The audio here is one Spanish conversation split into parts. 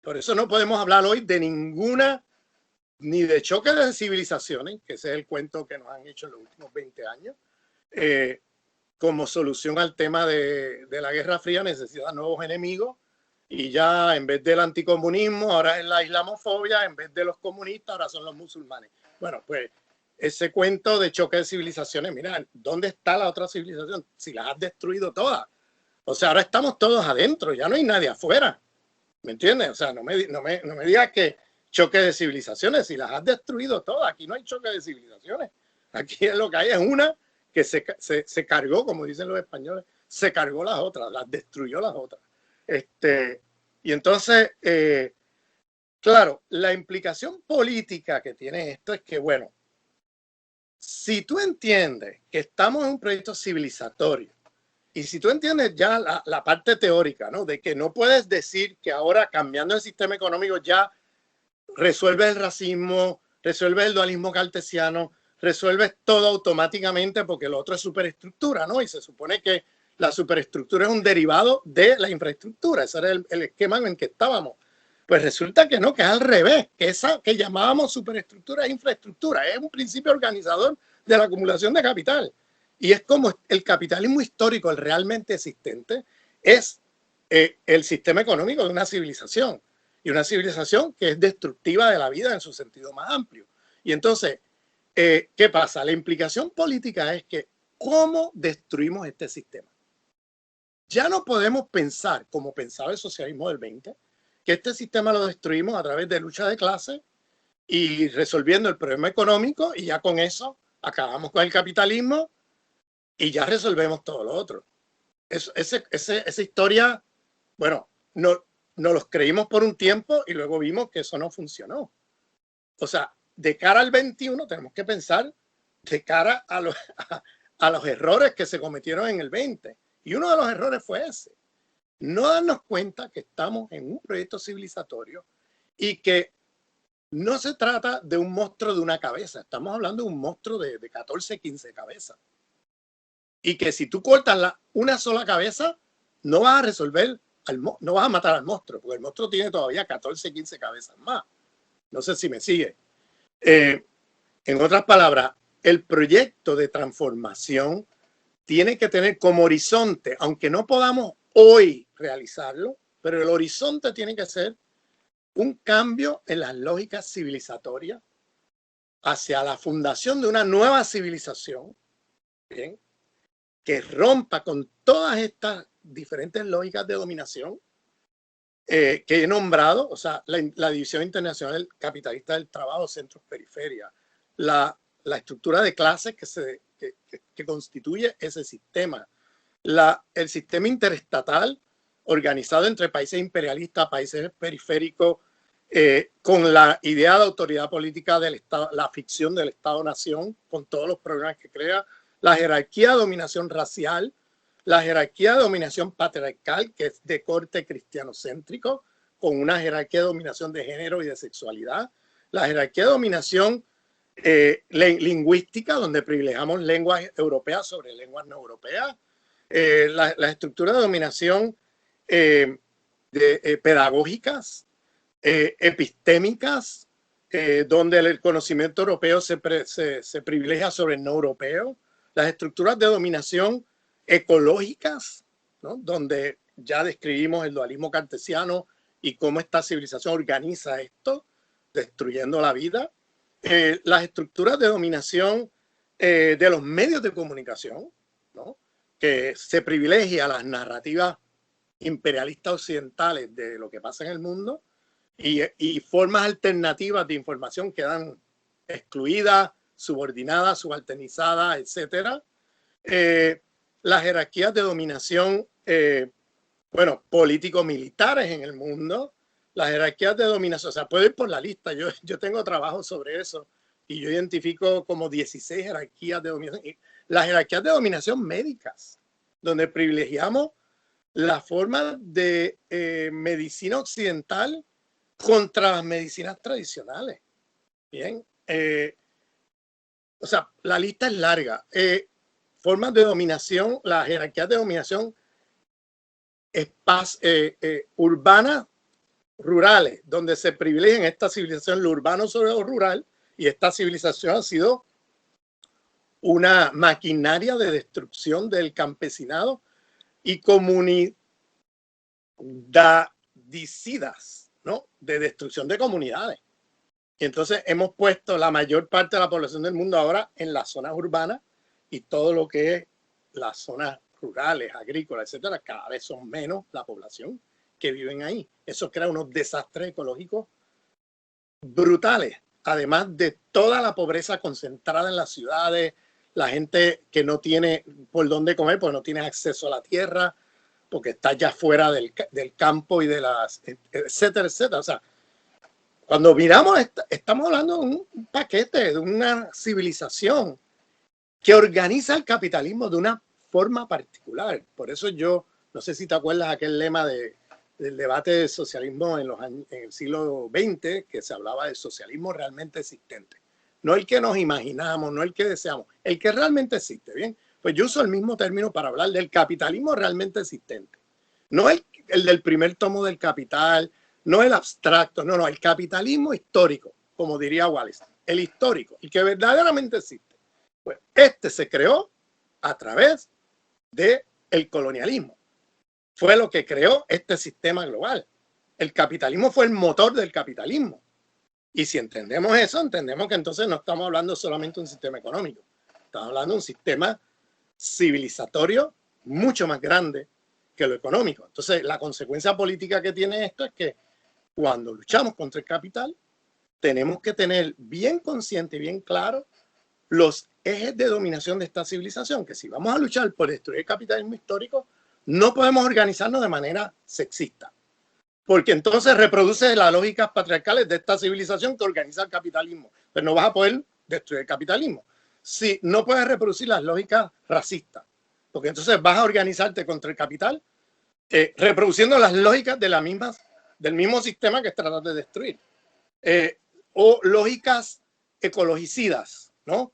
Por eso no podemos hablar hoy de ninguna, ni de choque de civilizaciones, que ese es el cuento que nos han hecho en los últimos 20 años, como solución al tema de la Guerra Fría. Necesita nuevos enemigos y ya en vez del anticomunismo ahora es la islamofobia, en vez de los comunistas ahora son los musulmanes. Bueno, pues ese cuento de choque de civilizaciones, mira, ¿dónde está la otra civilización? Si las has destruido todas. O sea, ahora estamos todos adentro, ya no hay nadie afuera. ¿Me entiendes? O sea, no me digas que choque de civilizaciones, si las has destruido todas. Aquí no hay choque de civilizaciones. Aquí lo que hay es una que se cargó, como dicen los españoles, se cargó las otras, las destruyó las otras. Y entonces, claro, la implicación política que tiene esto es que, bueno, si tú entiendes que estamos en un proyecto civilizatorio, y si tú entiendes ya la parte teórica, ¿no? De que no puedes decir que ahora cambiando el sistema económico ya resuelves el racismo, resuelves el dualismo cartesiano, resuelves todo automáticamente porque lo otro es superestructura, ¿no? Y se supone que la superestructura es un derivado de la infraestructura. Ese era el esquema en el que estábamos. Pues resulta que no, que es al revés, que esa que llamábamos superestructura es infraestructura, es un principio organizador de la acumulación de capital. Y es como el capitalismo histórico, el realmente existente, es el sistema económico de una civilización. Y una civilización que es destructiva de la vida en su sentido más amplio. Y entonces, ¿qué pasa? La implicación política es que ¿cómo destruimos este sistema? Ya no podemos pensar, como pensaba el socialismo del 20, que este sistema lo destruimos a través de lucha de clases y resolviendo el problema económico y ya con eso acabamos con el capitalismo y ya resolvemos todo lo otro. Esa historia, bueno, no los creímos por un tiempo y luego vimos que eso no funcionó. O sea, de cara al 21 tenemos que pensar de cara a los errores que se cometieron en el 20. Y uno de los errores fue ese. No darnos cuenta que estamos en un proyecto civilizatorio y que no se trata de un monstruo de una cabeza. Estamos hablando de un monstruo de 14, 15 cabezas. Y que si tú cortas una sola cabeza, no vas a resolver, no vas a matar al monstruo, porque el monstruo tiene todavía 14, 15 cabezas más. No sé si me sigue. En otras palabras, el proyecto de transformación tiene que tener como horizonte, aunque no podamos hoy realizarlo, pero el horizonte tiene que ser un cambio en las lógicas civilizatorias hacia la fundación de una nueva civilización, ¿bien?, que rompa con todas estas diferentes lógicas de dominación que he nombrado, o sea, la división internacional capitalista del trabajo, centros, periferia, la estructura de clases que constituye ese sistema, el sistema interestatal organizado entre países imperialistas, países periféricos, con la idea de autoridad política del Estado, la ficción del Estado-nación, con todos los problemas que crea, la jerarquía de dominación racial, la jerarquía de dominación patriarcal, que es de corte cristianocéntrico, con una jerarquía de dominación de género y de sexualidad, la jerarquía de dominación lingüística, donde privilegiamos lenguas europeas sobre lenguas no europeas, la estructura de dominación pedagógicas, epistémicas, donde el conocimiento europeo se privilegia sobre el no europeo, las estructuras de dominación ecológicas, ¿no?, donde ya describimos el dualismo cartesiano y cómo esta civilización organiza esto, destruyendo la vida, las estructuras de dominación de los medios de comunicación, ¿no?, que se privilegia las narrativas imperialistas occidentales de lo que pasa en el mundo y formas alternativas de información quedan excluidas, subordinadas, subalternizadas, etcétera. Las jerarquías de dominación, bueno, político-militares en el mundo, las jerarquías de dominación, o sea, puedo ir por la lista, yo tengo trabajo sobre eso y yo identifico como 16 jerarquías de dominación. Y las jerarquías de dominación médicas, donde privilegiamos la forma de medicina occidental contra las medicinas tradicionales. Bien, o sea, la lista es larga. Formas de dominación, las jerarquías de dominación urbanas, rurales, donde se privilegia en esta civilización lo urbano sobre lo rural, y esta civilización ha sido una maquinaria de destrucción del campesinado y comunidadicidas, ¿no? De destrucción de comunidades. Y entonces hemos puesto la mayor parte de la población del mundo ahora en las zonas urbanas, y todo lo que es las zonas rurales, agrícolas, etcétera, cada vez son menos la población que viven ahí. Eso crea unos desastres ecológicos brutales, además de toda la pobreza concentrada en las ciudades, la gente que no tiene por dónde comer, porque no tiene acceso a la tierra, porque está ya fuera del campo y de las, etcétera, etcétera. O sea, cuando miramos, estamos hablando de un paquete, de una civilización que organiza el capitalismo de una forma particular. Por eso yo, no sé si te acuerdas aquel lema del debate del socialismo en el siglo XX, que se hablaba del socialismo realmente existente. No el que nos imaginamos, no el que deseamos, el que realmente existe. Bien, pues yo uso el mismo término para hablar del capitalismo realmente existente. No el del primer tomo del Capital, no el abstracto, no, el capitalismo histórico, como diría Wallace, el histórico, el que verdaderamente existe. Pues este se creó a través del colonialismo. Fue lo que creó este sistema global. El capitalismo fue el motor del capitalismo. Y si entendemos eso, entendemos que entonces no estamos hablando solamente de un sistema económico. Estamos hablando de un sistema civilizatorio mucho más grande que lo económico. Entonces, la consecuencia política que tiene esto es que cuando luchamos contra el capital, tenemos que tener bien consciente y bien claro los ejes de dominación de esta civilización, que si vamos a luchar por destruir el capitalismo histórico, no podemos organizarnos de manera sexista, porque entonces reproduce las lógicas patriarcales de esta civilización que organiza el capitalismo. Pero no vas a poder destruir el capitalismo. Si no puedes reproducir las lógicas racistas, porque entonces vas a organizarte contra el capital reproduciendo las lógicas de del mismo sistema que tratas de destruir. O lógicas ecologicidas, ¿no?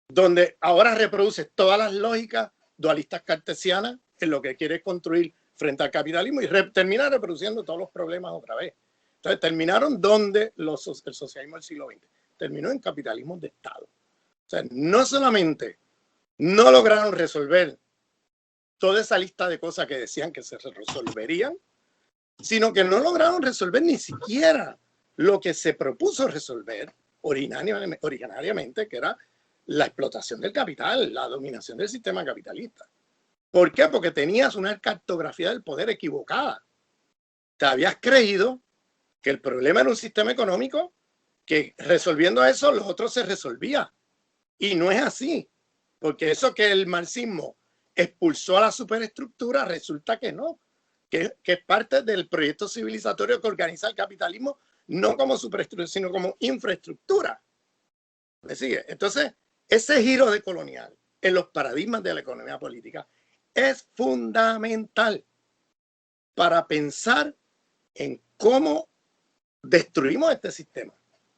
Donde ahora reproduces todas las lógicas dualistas cartesianas en lo que quieres construir frente al capitalismo y termina reproduciendo todos los problemas otra vez. Entonces terminaron donde el socialismo del siglo XX terminó en capitalismo de Estado. O sea, no solamente no lograron resolver toda esa lista de cosas que decían que se resolverían, sino que no lograron resolver ni siquiera lo que se propuso resolver originariamente, que era la explotación del capital, la dominación del sistema capitalista. ¿Por qué? Porque tenías una cartografía del poder equivocada. Te habías creído que el problema era un sistema económico, que resolviendo eso, los otros se resolvía. Y no es así, porque eso que el marxismo expulsó a la superestructura, resulta que no, que es parte del proyecto civilizatorio que organiza el capitalismo, no como superestructura, sino como infraestructura. ¿Me sigue? Entonces, ese giro de colonial en los paradigmas de la economía política es fundamental para pensar en cómo destruimos este sistema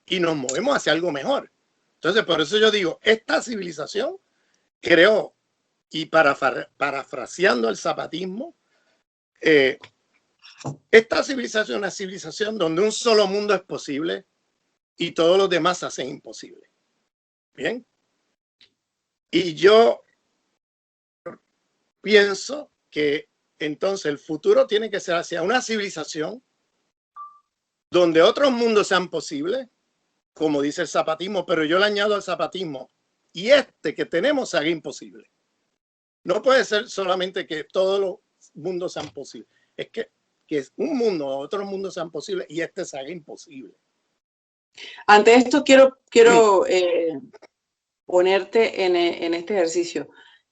y nos movemos hacia algo mejor. Entonces, por eso yo digo, esta civilización creó, y parafraseando el zapatismo, esta civilización es una civilización donde un solo mundo es posible y todos los demás se hacen imposible. Bien. Y yo pienso que entonces el futuro tiene que ser hacia una civilización donde otros mundos sean posibles, como dice el zapatismo, pero yo le añado al zapatismo, y este que tenemos se haga imposible. No puede ser solamente que todos los mundos sean posibles, es que un mundo o otros mundos sean posibles y este se haga imposible. Ante esto quiero ponerte en este ejercicio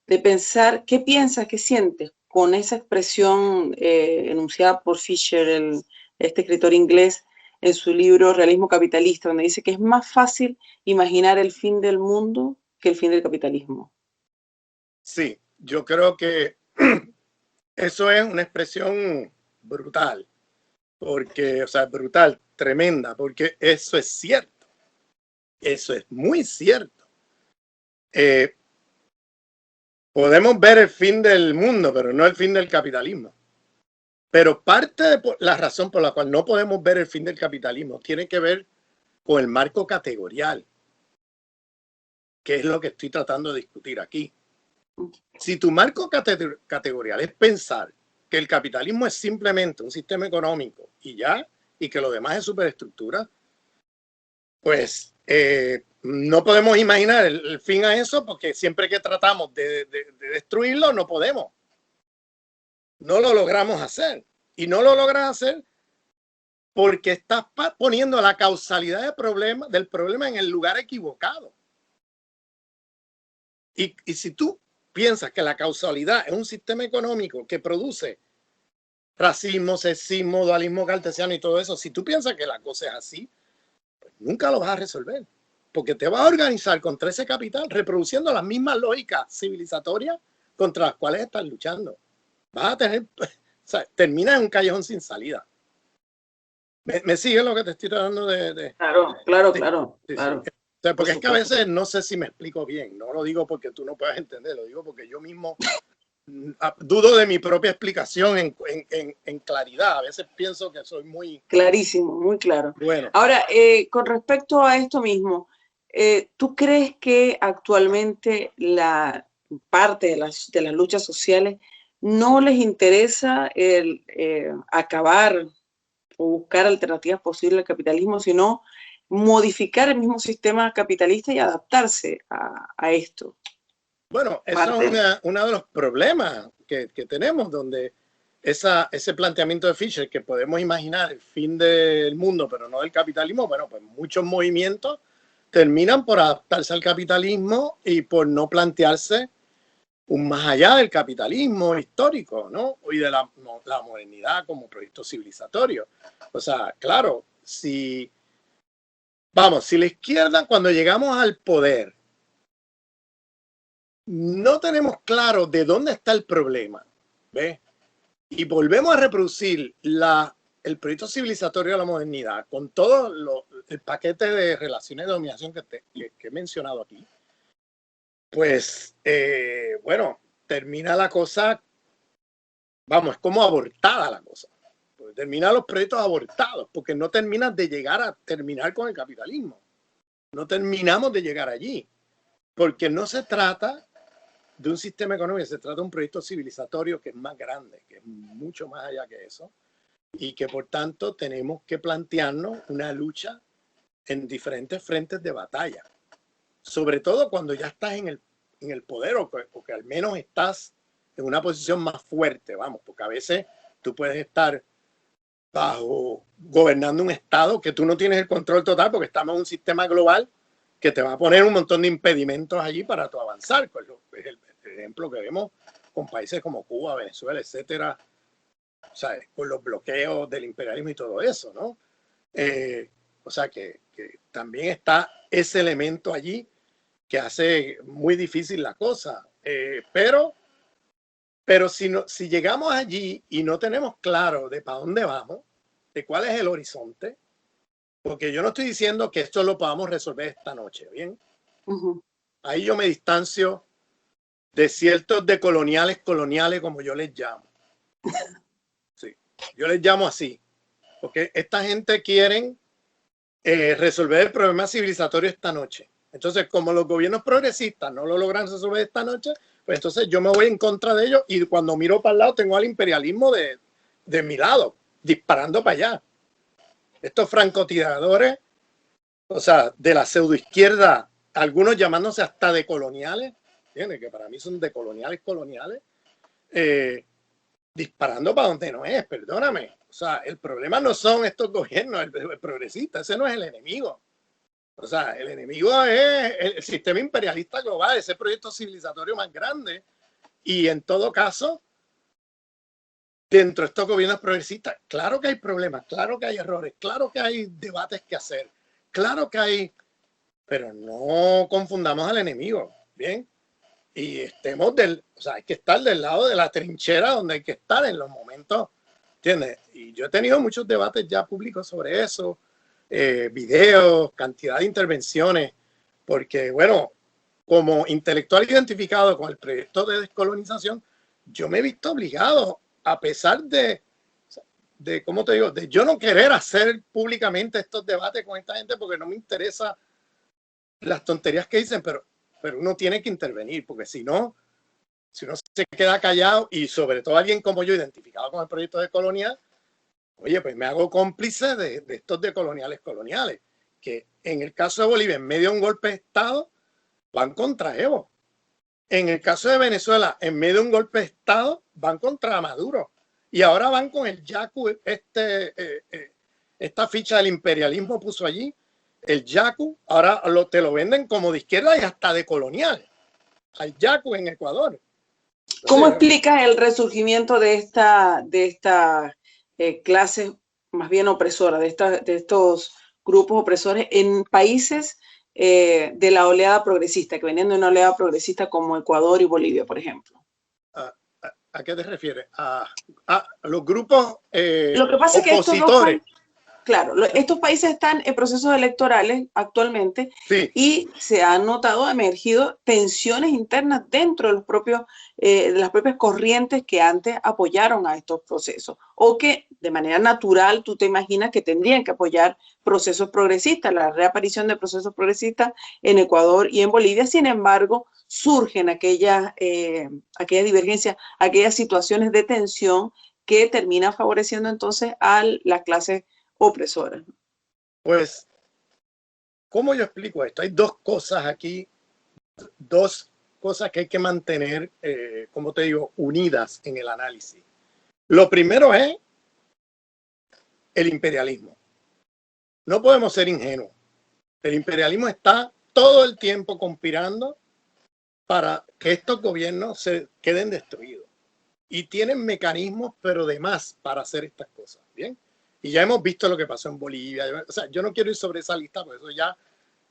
de pensar qué piensas, qué sientes con esa expresión enunciada por Fisher, este escritor inglés, en su libro Realismo Capitalista, donde dice que es más fácil imaginar el fin del mundo que el fin del capitalismo. Sí, yo creo que eso es una expresión brutal, porque, o sea, brutal, tremenda, porque eso es cierto, eso es muy cierto. Podemos ver el fin del mundo, pero no el fin del capitalismo. Pero parte de la razón por la cual no podemos ver el fin del capitalismo tiene que ver con el marco categorial, que es lo que estoy tratando de discutir aquí. Si tu marco categorial es pensar que el capitalismo es simplemente un sistema económico y ya, y que lo demás es superestructura, pues no podemos imaginar el fin a eso, porque siempre que tratamos de destruirlo, no podemos. No lo logramos hacer. Y no lo logras hacer porque estás poniendo la causalidad del problema en el lugar equivocado. Y si tú piensas que la causalidad es un sistema económico que produce racismo, sexismo, dualismo cartesiano y todo eso, si tú piensas que la cosa es así, pues nunca lo vas a resolver. Porque te vas a organizar contra ese capital reproduciendo las mismas lógicas civilizatorias contra las cuales estás luchando. Vas a tener, o sea, terminas en un callejón sin salida. ¿Me sigue lo que te estoy tratando de... Claro. Sí. O sea, porque es que a veces no sé si me explico bien. No lo digo porque tú no puedas entender, lo digo porque yo mismo dudo de mi propia explicación en claridad. A veces pienso que soy muy... Clarísimo, muy claro. Bueno. Ahora, con respecto a esto mismo, ¿tú crees que actualmente la parte de las luchas sociales no les interesa el acabar o buscar alternativas posibles al capitalismo, sino modificar el mismo sistema capitalista y adaptarse a esto? Bueno, eso es uno de los problemas que tenemos, donde ese planteamiento de Fisher, que podemos imaginar el fin del mundo, pero no del capitalismo, bueno, pues muchos movimientos terminan por adaptarse al capitalismo y por no plantearse un más allá del capitalismo histórico, ¿no? Y de la modernidad como proyecto civilizatorio. O sea, claro, si la izquierda, cuando llegamos al poder, no tenemos claro de dónde está el problema, ¿ves? Y volvemos a reproducir el proyecto civilizatorio de la modernidad con todo el paquete de relaciones de dominación que he mencionado aquí, pues, bueno, termina la cosa, vamos, es como abortada la cosa. Pues termina los proyectos abortados, porque no terminan de llegar a terminar con el capitalismo. No terminamos de llegar allí, porque no se trata de un sistema económico, se trata de un proyecto civilizatorio que es más grande, que es mucho más allá que eso, y que por tanto tenemos que plantearnos una lucha en diferentes frentes de batalla, sobre todo cuando ya estás en el poder o que al menos estás en una posición más fuerte, vamos, porque a veces tú puedes estar gobernando un estado que tú no tienes el control total porque estamos en un sistema global que te va a poner un montón de impedimentos allí para tu avanzar, pues es el ejemplo que vemos con países como Cuba, Venezuela, etcétera, ¿sabes? Con los bloqueos del imperialismo y todo eso, ¿no? O sea que también está ese elemento allí que hace muy difícil la cosa. Pero si llegamos allí y no tenemos claro de para dónde vamos, de cuál es el horizonte, porque yo no estoy diciendo que esto lo podamos resolver esta noche, ¿bien? Ahí yo me distancio de ciertos coloniales, como yo les llamo. Sí, yo les llamo así, porque esta gente quieren resolver el problema civilizatorio esta noche. Entonces, como los gobiernos progresistas no lo logran resolver esta noche, pues entonces yo me voy en contra de ellos y cuando miro para el lado tengo al imperialismo de mi lado, disparando para allá. Estos francotiradores, o sea, de la pseudoizquierda, algunos llamándose hasta decoloniales, que para mí son decoloniales coloniales, disparando para donde no es, perdóname. O sea, el problema no son estos gobiernos, el progresista, ese no es el enemigo. O sea, el enemigo es el sistema imperialista global, ese proyecto civilizatorio más grande. Y en todo caso, dentro de estos gobiernos progresistas, claro que hay problemas, claro que hay errores, claro que hay debates que hacer, claro que hay, pero no confundamos al enemigo, ¿bien? Y estemos o sea, hay que estar del lado de la trinchera donde hay que estar en los momentos, ¿entiendes? Y yo he tenido muchos debates ya públicos sobre eso, videos, cantidad de intervenciones, porque, bueno, como intelectual identificado con el proyecto de descolonización, yo me he visto obligado, a pesar ¿cómo te digo?, de yo no querer hacer públicamente estos debates con esta gente porque no me interesa las tonterías que dicen, pero uno tiene que intervenir, porque si no se queda callado, y sobre todo alguien como yo, identificado con el proyecto de colonial, oye, pues me hago cómplice de estos decoloniales coloniales, que en el caso de Bolivia, en medio de un golpe de Estado, van contra Evo. En el caso de Venezuela, en medio de un golpe de Estado, van contra Maduro. Y ahora van con el Yaku, esta ficha del imperialismo puso allí, el Yaku, ahora te lo venden como de izquierda y hasta de colonial, al Yaku en Ecuador. ¿Cómo explicas el resurgimiento de esta clase más bien opresora, de estos grupos opresores en países de la oleada progresista, que venían de una oleada progresista como Ecuador y Bolivia, por ejemplo? ¿A qué te refieres? A los grupos Lo que pasa opositores. Es que claro, estos países están en procesos electorales actualmente, sí, y se han notado, emergido tensiones internas dentro de de las propias corrientes que antes apoyaron a estos procesos, o que de manera natural tú te imaginas que tendrían que apoyar procesos progresistas, la reaparición de procesos progresistas en Ecuador y en Bolivia. Sin embargo, surgen aquellas divergencias, aquellas situaciones de tensión que terminan favoreciendo entonces a la clase opresora. Pues, ¿cómo yo explico esto? Hay dos cosas aquí, dos cosas que hay que mantener, como te digo, unidas en el análisis. Lo primero es el imperialismo. No podemos ser ingenuos. El imperialismo está todo el tiempo conspirando para que estos gobiernos se queden destruidos. Y tienen mecanismos, pero de más, para hacer estas cosas. ¿Bien? Y ya hemos visto lo que pasó en Bolivia. O sea, yo no quiero ir sobre esa lista, por eso ya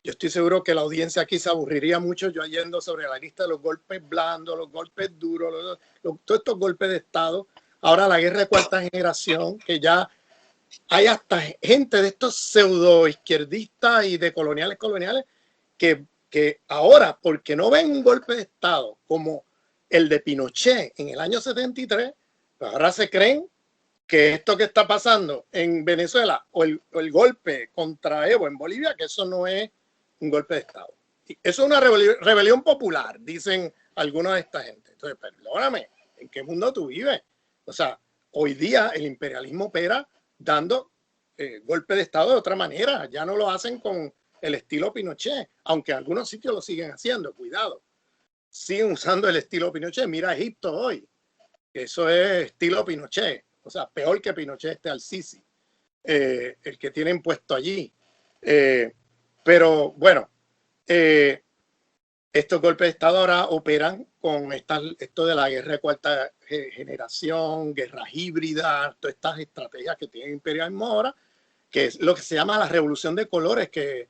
yo estoy seguro que la audiencia aquí se aburriría mucho yo yendo sobre la lista de los golpes blandos, los golpes duros, todos estos golpes de Estado. Ahora la guerra de cuarta generación, que ya hay hasta gente de estos pseudo izquierdistas y de coloniales que ahora, porque no ven un golpe de Estado como el de Pinochet en el año 73, pues ahora se creen que esto que está pasando en Venezuela o el golpe contra Evo en Bolivia, que eso no es un golpe de Estado. Eso es una rebelión popular, dicen algunos de esta gente. Entonces, perdóname, ¿en qué mundo tú vives? O sea, hoy día el imperialismo opera dando golpe de Estado de otra manera. Ya no lo hacen con el estilo Pinochet, aunque en algunos sitios lo siguen haciendo, cuidado. Siguen usando el estilo Pinochet. Mira Egipto hoy, que eso es estilo Pinochet. O sea, peor que Pinochet al-Sisi, el que tienen puesto allí. Pero bueno, estos golpes de Estado ahora operan con esto de la guerra de cuarta generación, guerras híbridas, todas estas estrategias que tiene el imperialismo ahora, que es lo que se llama la revolución de colores, que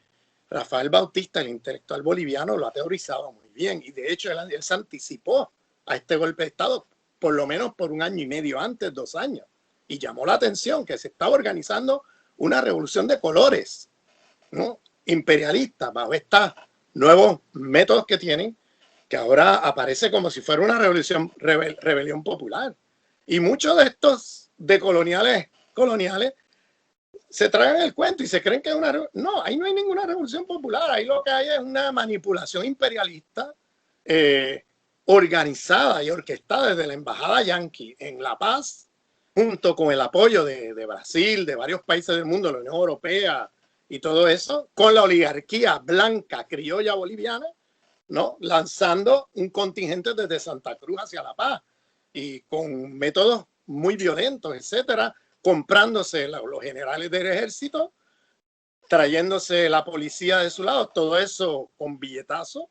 Rafael Bautista, el intelectual boliviano, lo ha teorizado muy bien. Y de hecho él se anticipó a este golpe de Estado por lo menos por un año y medio antes, 2 años. Y llamó la atención que se estaba organizando una revolución de colores, ¿no? Imperialista, bajo estos nuevos métodos que tienen, que ahora aparece como si fuera una rebelión popular. Y muchos de estos coloniales se tragan el cuento y se creen que es una... No, ahí no hay ninguna revolución popular, ahí lo que hay es una manipulación imperialista organizada y orquestada desde la embajada yanqui en La Paz, junto con el apoyo de Brasil, de varios países del mundo, la Unión Europea y todo eso, con la oligarquía blanca criolla boliviana, ¿no? Lanzando un contingente desde Santa Cruz hacia La Paz y con métodos muy violentos, etcétera, comprándose los generales del ejército, trayéndose la policía de su lado, todo eso con billetazos.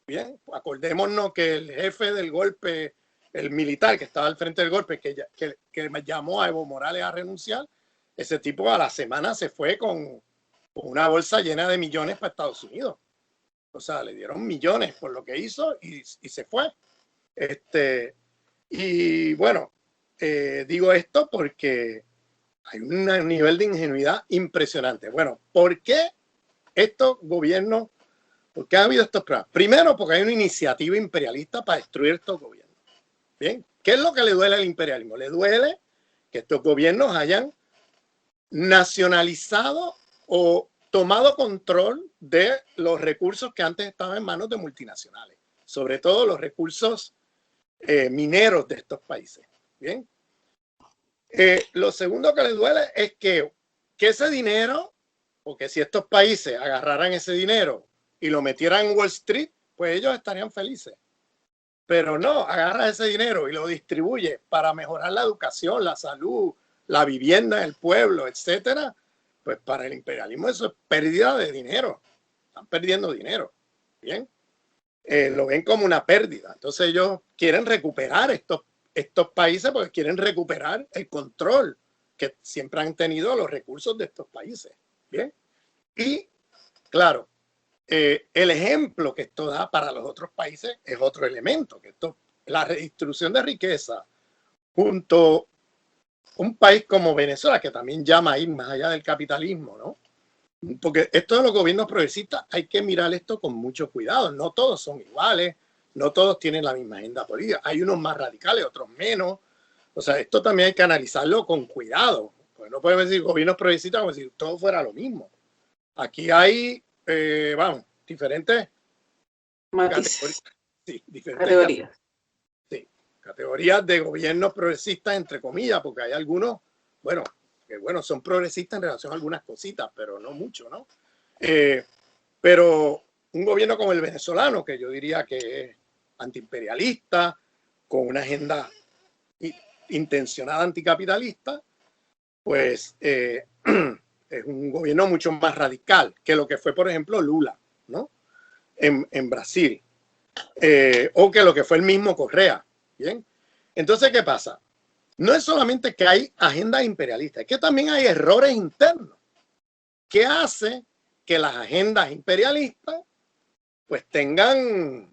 Bien, acordémonos que el jefe del golpe el militar que estaba al frente del golpe, que me llamó a Evo Morales a renunciar, ese tipo a la semana se fue con una bolsa llena de millones para Estados Unidos. O sea, le dieron millones por lo que hizo y se fue. Y bueno, digo esto porque hay un nivel de ingenuidad impresionante. Bueno, ¿por qué estos gobiernos, por qué ha habido estos problemas? Primero, porque hay una iniciativa imperialista para destruir estos gobiernos. Bien, ¿qué es lo que le duele al imperialismo? Le duele que estos gobiernos hayan nacionalizado o tomado control de los recursos que antes estaban en manos de multinacionales, sobre todo los recursos mineros de estos países. Bien. Lo segundo que les duele es que ese dinero, porque si estos países agarraran ese dinero y lo metieran en Wall Street, pues ellos estarían felices. Pero no, agarra ese dinero y lo distribuye para mejorar la educación, la salud, la vivienda del pueblo, etcétera. Pues para el imperialismo eso es pérdida de dinero. Están perdiendo dinero. Bien. Lo ven como una pérdida. Entonces ellos quieren recuperar estos países porque quieren recuperar el control que siempre han tenido los recursos de estos países. Bien. Y claro, el ejemplo que esto da para los otros países es otro elemento, que la redistribución de riqueza junto a un país como Venezuela, que también llama a ir más allá del capitalismo, ¿no? Porque esto de los gobiernos progresistas hay que mirar esto con mucho cuidado. No todos son iguales, no todos tienen la misma agenda política. Hay unos más radicales, otros menos. O sea, esto también hay que analizarlo con cuidado. Porque no podemos decir gobiernos progresistas como si todo fuera lo mismo. Aquí hay, diferentes matices, categorías. Sí, categorías de gobiernos progresistas, entre comillas, porque hay algunos, son progresistas en relación a algunas cositas, pero no mucho, ¿no? Pero un gobierno como el venezolano, que yo diría que es antiimperialista, con una agenda intencionada anticapitalista, pues es un gobierno mucho más radical que lo que fue, por ejemplo, Lula, ¿no? En Brasil, o que lo que fue el mismo Correa. Bien. Entonces, ¿qué pasa? No es solamente que hay agendas imperialistas, es que también hay errores internos que hace que las agendas imperialistas pues tengan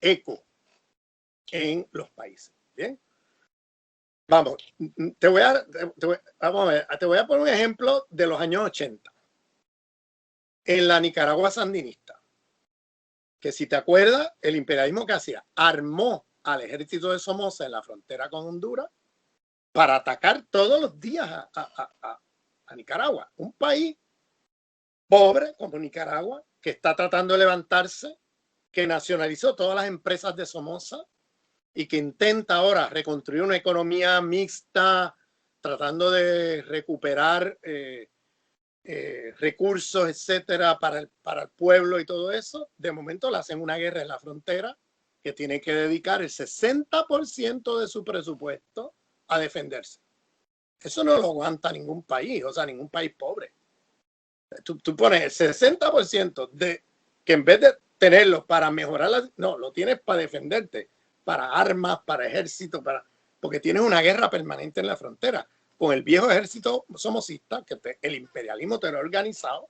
eco en los países. Bien. Vamos, te voy a poner un ejemplo de los años 80. En la Nicaragua sandinista, que si te acuerdas, el imperialismo que hacía, armó al ejército de Somoza en la frontera con Honduras para atacar todos los días a Nicaragua, un país pobre como Nicaragua, que está tratando de levantarse, que nacionalizó todas las empresas de Somoza y que intenta ahora reconstruir una economía mixta, tratando de recuperar recursos, etcétera, para el pueblo y todo eso. De momento le hacen una guerra en la frontera que tiene que dedicar el 60% de su presupuesto a defenderse. Eso no lo aguanta ningún país, o sea, ningún país pobre. Tú pones el 60% de que en vez de tenerlo para mejorar, no, lo tienes para defenderte, para armas, para ejército, porque tienes una guerra permanente en la frontera con el viejo ejército somocista, que el imperialismo te lo ha organizado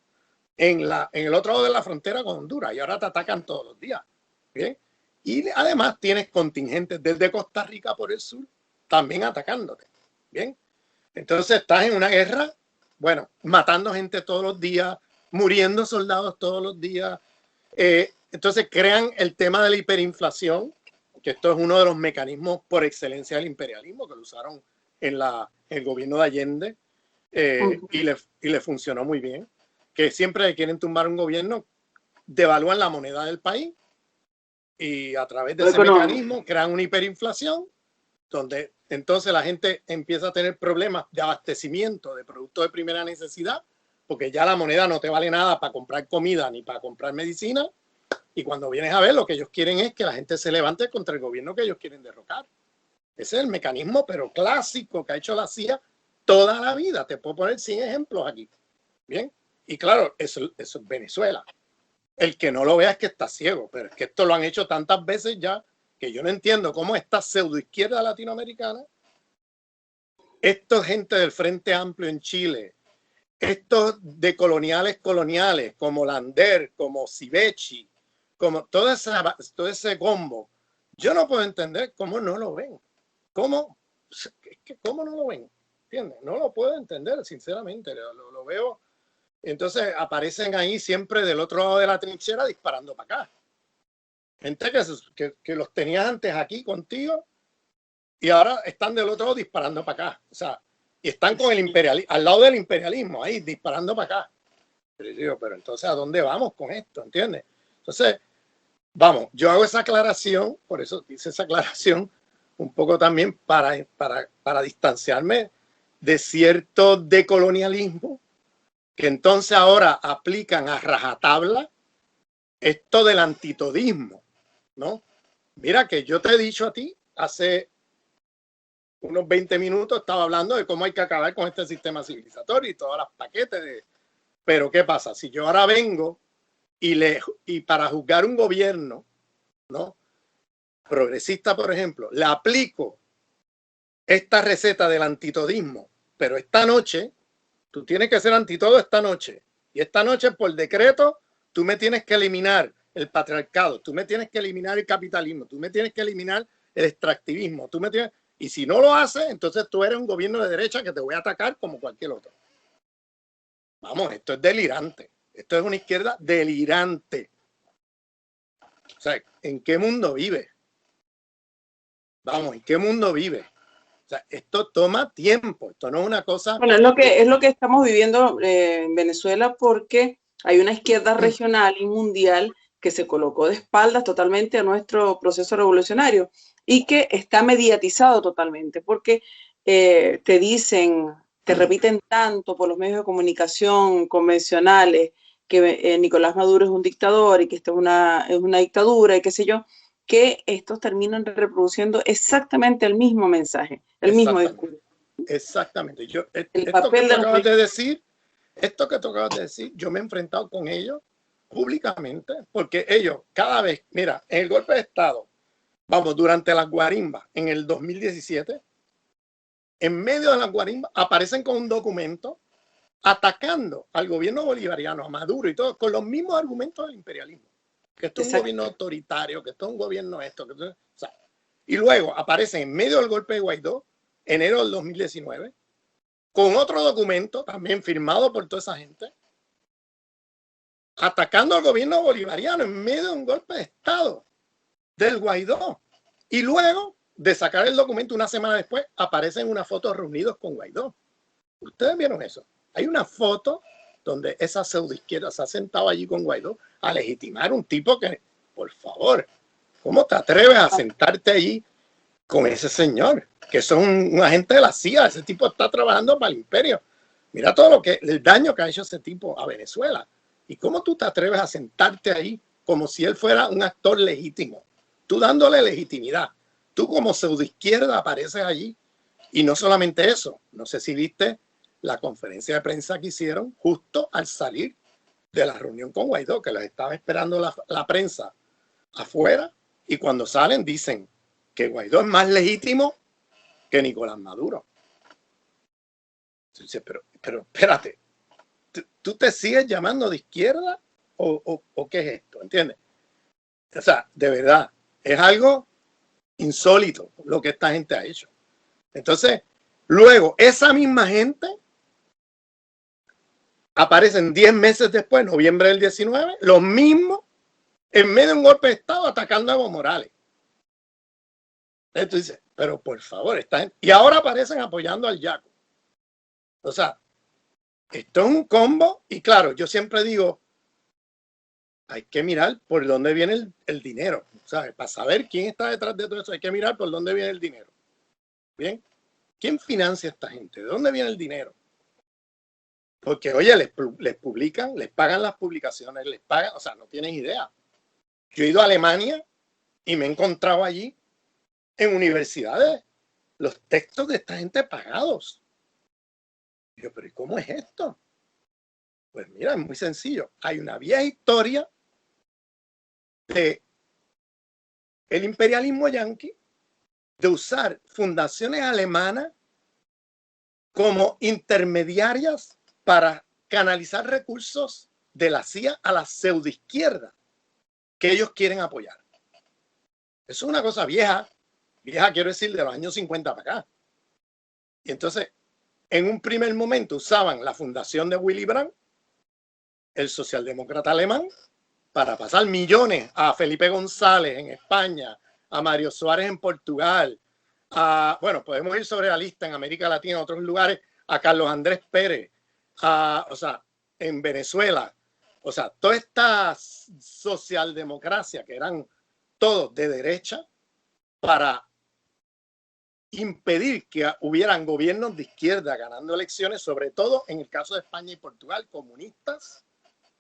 en el otro lado de la frontera con Honduras, y ahora te atacan todos los días. ¿Bien? Y además tienes contingentes desde Costa Rica por el sur también atacándote. ¿Bien? Entonces estás en una guerra, matando gente todos los días, muriendo soldados todos los días. Entonces crean el tema de la hiperinflación, que esto es uno de los mecanismos por excelencia del imperialismo, que lo usaron en el gobierno de Allende, y le funcionó muy bien. Que siempre quieren tumbar un gobierno, devalúan la moneda del país y a través de ese mecanismo crean una hiperinflación, donde entonces la gente empieza a tener problemas de abastecimiento de productos de primera necesidad, porque ya la moneda no te vale nada para comprar comida ni para comprar medicina, y cuando vienes a ver, lo que ellos quieren es que la gente se levante contra el gobierno que ellos quieren derrocar. Ese es el mecanismo, pero clásico, que ha hecho la CIA toda la vida. Te puedo poner 100 ejemplos aquí. Bien, y claro, eso es Venezuela. El que no lo vea es que está ciego, pero es que esto lo han hecho tantas veces ya que yo no entiendo cómo esta pseudoizquierda latinoamericana, esta gente del Frente Amplio en Chile, estos de coloniales como Lander, como Civechi, como todo ese combo, yo no puedo entender cómo no lo ven. ¿Cómo no lo ven? ¿Entiendes? No lo puedo entender, sinceramente. Lo veo. Entonces aparecen ahí siempre del otro lado de la trinchera disparando para acá. Gente que los tenías antes aquí contigo y ahora están del otro lado disparando para acá. O sea, y están con el imperialismo, al lado del imperialismo, ahí disparando para acá. Pero digo, pero entonces, ¿a dónde vamos con esto? ¿Entiendes? Entonces, vamos, yo hago esa aclaración, por eso hice esa aclaración, un poco también para distanciarme de cierto decolonialismo que entonces ahora aplican a rajatabla esto del antitodismo, ¿no? Mira que yo te he dicho a ti hace unos 20 minutos, estaba hablando de cómo hay que acabar con este sistema civilizatorio y todos los paquetes de... Pero ¿qué pasa? Si yo ahora vengo y para juzgar un gobierno, ¿no? Progresista, por ejemplo, le aplico esta receta del antitodismo, pero esta noche, tú tienes que ser antitodo esta noche. Y esta noche, por decreto, tú me tienes que eliminar el patriarcado, tú me tienes que eliminar el capitalismo, tú me tienes que eliminar el extractivismo, tú me tienes... Y si no lo haces, entonces tú eres un gobierno de derecha que te voy a atacar como cualquier otro. Vamos, esto es delirante. Esto es una izquierda delirante. O sea, ¿en qué mundo vive? Vamos, ¿en qué mundo vive? O sea, esto toma tiempo. Esto no es una cosa... Bueno, es lo que estamos viviendo en Venezuela, porque hay una izquierda regional y mundial que se colocó de espaldas totalmente a nuestro proceso revolucionario y que está mediatizado totalmente, porque te dicen, te repiten tanto por los medios de comunicación convencionales que Nicolás Maduro es un dictador y que esto es una dictadura y qué sé yo, que estos terminan reproduciendo exactamente el mismo mensaje, el mismo discurso. Exactamente. Esto que tú acabas de decir, yo me he enfrentado con ellos públicamente, porque ellos cada vez, mira, en el golpe de Estado, vamos, durante las guarimbas, en el 2017, en medio de las guarimbas, aparecen con un documento atacando al gobierno bolivariano, a Maduro y todo, con los mismos argumentos del imperialismo. Que esto es un gobierno autoritario, que esto es un gobierno esto. O sea, y luego aparecen en medio del golpe de Guaidó, enero del 2019, con otro documento también firmado por toda esa gente, atacando al gobierno bolivariano en medio de un golpe de Estado del Guaidó. Y luego de sacar el documento una semana después, aparecen unas fotos reunidos con Guaidó. ¿Ustedes vieron eso? Hay una foto donde esa pseudoizquierda se ha sentado allí con Guaidó a legitimar un tipo que, por favor, ¿cómo te atreves a sentarte allí con ese señor? Que eso es un agente de la CIA, ese tipo está trabajando para el imperio. Mira todo el daño que ha hecho ese tipo a Venezuela. ¿Y cómo tú te atreves a sentarte ahí como si él fuera un actor legítimo? Tú dándole legitimidad. Tú como pseudoizquierda apareces allí. Y no solamente eso, no sé si viste la conferencia de prensa que hicieron justo al salir de la reunión con Guaidó, que los estaba esperando la prensa afuera, y cuando salen dicen que Guaidó es más legítimo que Nicolás Maduro. Entonces, pero espérate, ¿tú te sigues llamando de izquierda o qué es esto? ¿Entiendes? O sea, de verdad, es algo insólito lo que esta gente ha hecho. Entonces, luego, esa misma gente aparecen 10 meses después, noviembre del 19, los mismos en medio de un golpe de Estado atacando a Evo Morales. Entonces dices, pero por favor, esta gente... Y ahora aparecen apoyando al Yaco. O sea, esto es un combo y claro, yo siempre digo, hay que mirar por dónde viene el dinero, ¿sabes? Para saber quién está detrás de todo eso, hay que mirar por dónde viene el dinero. ¿Bien? ¿Quién financia a esta gente? ¿De dónde viene el dinero? Porque, oye, les publican, les pagan las publicaciones, les pagan, o sea, no tienes idea. Yo he ido a Alemania y me he encontrado allí en universidades los textos de esta gente pagados. Y yo, pero ¿y cómo es esto? Pues mira, es muy sencillo. Hay una vieja historia de el imperialismo yanqui de usar fundaciones alemanas como intermediarias para canalizar recursos de la CIA a la pseudoizquierda que ellos quieren apoyar. Eso es una cosa vieja quiero decir de los años 50 para acá. Y entonces, en un primer momento usaban la fundación de Willy Brandt, el socialdemócrata alemán, para pasar millones a Felipe González en España, a Mario Suárez en Portugal, bueno, podemos ir sobre la lista en América Latina, en otros lugares, a Carlos Andrés Pérez, o sea, en Venezuela, o sea, toda esta socialdemocracia que eran todos de derecha para impedir que hubieran gobiernos de izquierda ganando elecciones, sobre todo en el caso de España y Portugal, comunistas,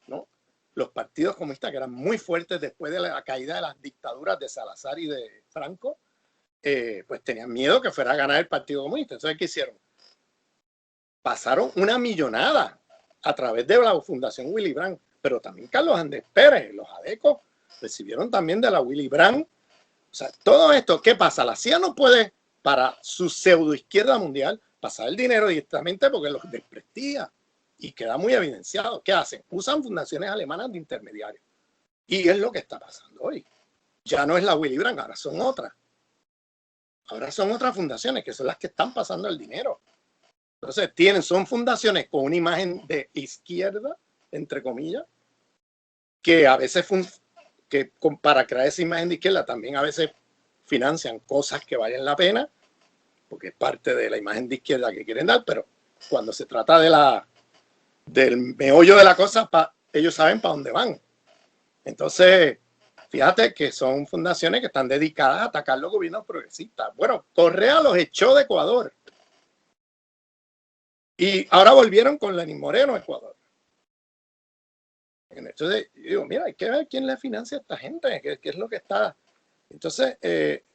¿no? Los partidos comunistas que eran muy fuertes después de la caída de las dictaduras de Salazar y de Franco, pues tenían miedo que fuera a ganar el Partido Comunista. Entonces, ¿qué hicieron? Pasaron una millonada a través de la Fundación Willy Brandt, pero también Carlos Andrés Pérez, los adecos, recibieron también de la Willy Brandt. O sea, todo esto, ¿qué pasa? La CIA no puede, para su pseudoizquierda mundial, pasar el dinero directamente porque los desprestigia y queda muy evidenciado. ¿Qué hacen? Usan fundaciones alemanas de intermediarios. Y es lo que está pasando hoy. Ya no es la Willy Brandt, ahora son otras. Ahora son otras fundaciones que son las que están pasando el dinero. Entonces son fundaciones con una imagen de izquierda, entre comillas, que a veces para crear esa imagen de izquierda también a veces financian cosas que valen la pena, porque es parte de la imagen de izquierda que quieren dar, pero cuando se trata del meollo de la cosa, ellos saben para dónde van. Entonces, fíjate que son fundaciones que están dedicadas a atacar los gobiernos progresistas. Bueno, Correa los echó de Ecuador. Y ahora volvieron con Lenín Moreno a Ecuador. Entonces, yo digo, mira, hay que ver quién le financia a esta gente, qué es lo que está. Entonces,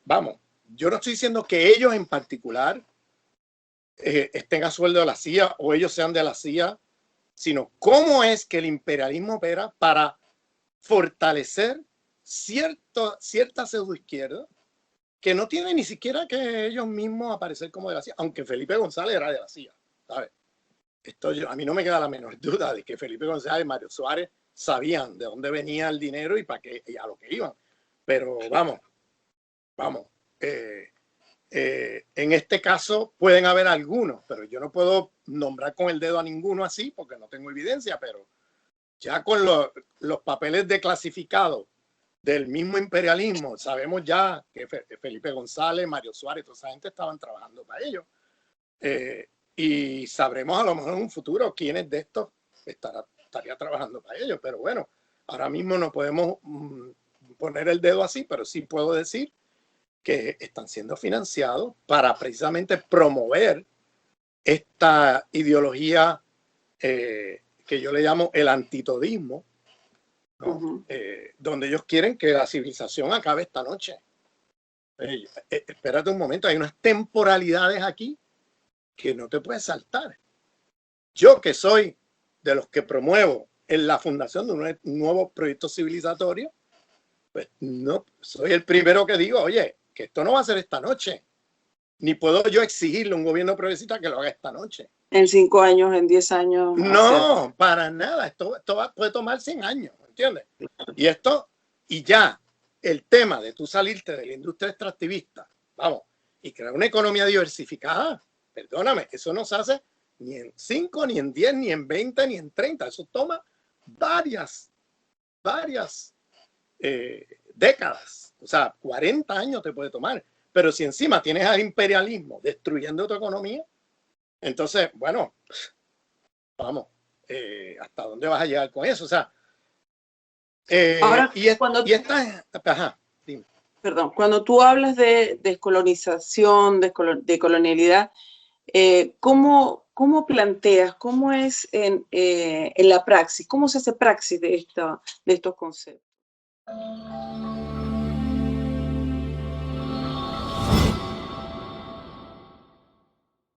vamos, yo no estoy diciendo que ellos en particular estén a sueldo de la CIA o ellos sean de la CIA, sino cómo es que el imperialismo opera para fortalecer cierta pseudoizquierda que no tiene ni siquiera que ellos mismos aparecer como de la CIA, aunque Felipe González era de la CIA, ¿sabes? A mí no me queda la menor duda de que Felipe González y Mario Suárez sabían de dónde venía el dinero y para qué, y a lo que iban. Pero vamos, en este caso pueden haber algunos, pero yo no puedo nombrar con el dedo a ninguno así porque no tengo evidencia, pero ya con los papeles declasificados del mismo imperialismo, sabemos ya que Felipe González, Mario Suárez, toda esa gente estaban trabajando para ellos. Y sabremos a lo mejor en un futuro quiénes de estos estaría trabajando para ellos. Pero bueno, ahora mismo no podemos poner el dedo así, pero sí puedo decir que están siendo financiados para precisamente promover esta ideología que yo le llamo el antitodismo, ¿no? Donde ellos quieren que la civilización acabe esta noche. Espérate un momento, hay unas temporalidades aquí que no te puedes saltar. Yo que soy de los que promuevo en la fundación de un nuevo proyecto civilizatorio, pues no soy el primero que digo, oye, que esto no va a ser esta noche. Ni puedo yo exigirle a un gobierno progresista que lo haga esta noche. En 5 años, en 10 años. No, para nada. Esto puede tomar 100 años, ¿entiendes? Y ya el tema de tú salirte de la industria extractivista, vamos, y crear una economía diversificada, perdóname, eso no se hace ni en 5, ni en 10, ni en 20, ni en 30. Eso toma varias décadas. O sea, 40 años te puede tomar. Pero si encima tienes al imperialismo destruyendo tu economía, entonces, bueno, vamos, ¿hasta dónde vas a llegar con eso? O sea, ahora, ajá, dime. Perdón, cuando tú hablas de descolonización, de colonialidad, ¿cómo planteas, cómo es en la praxis, cómo se hace praxis de estos conceptos?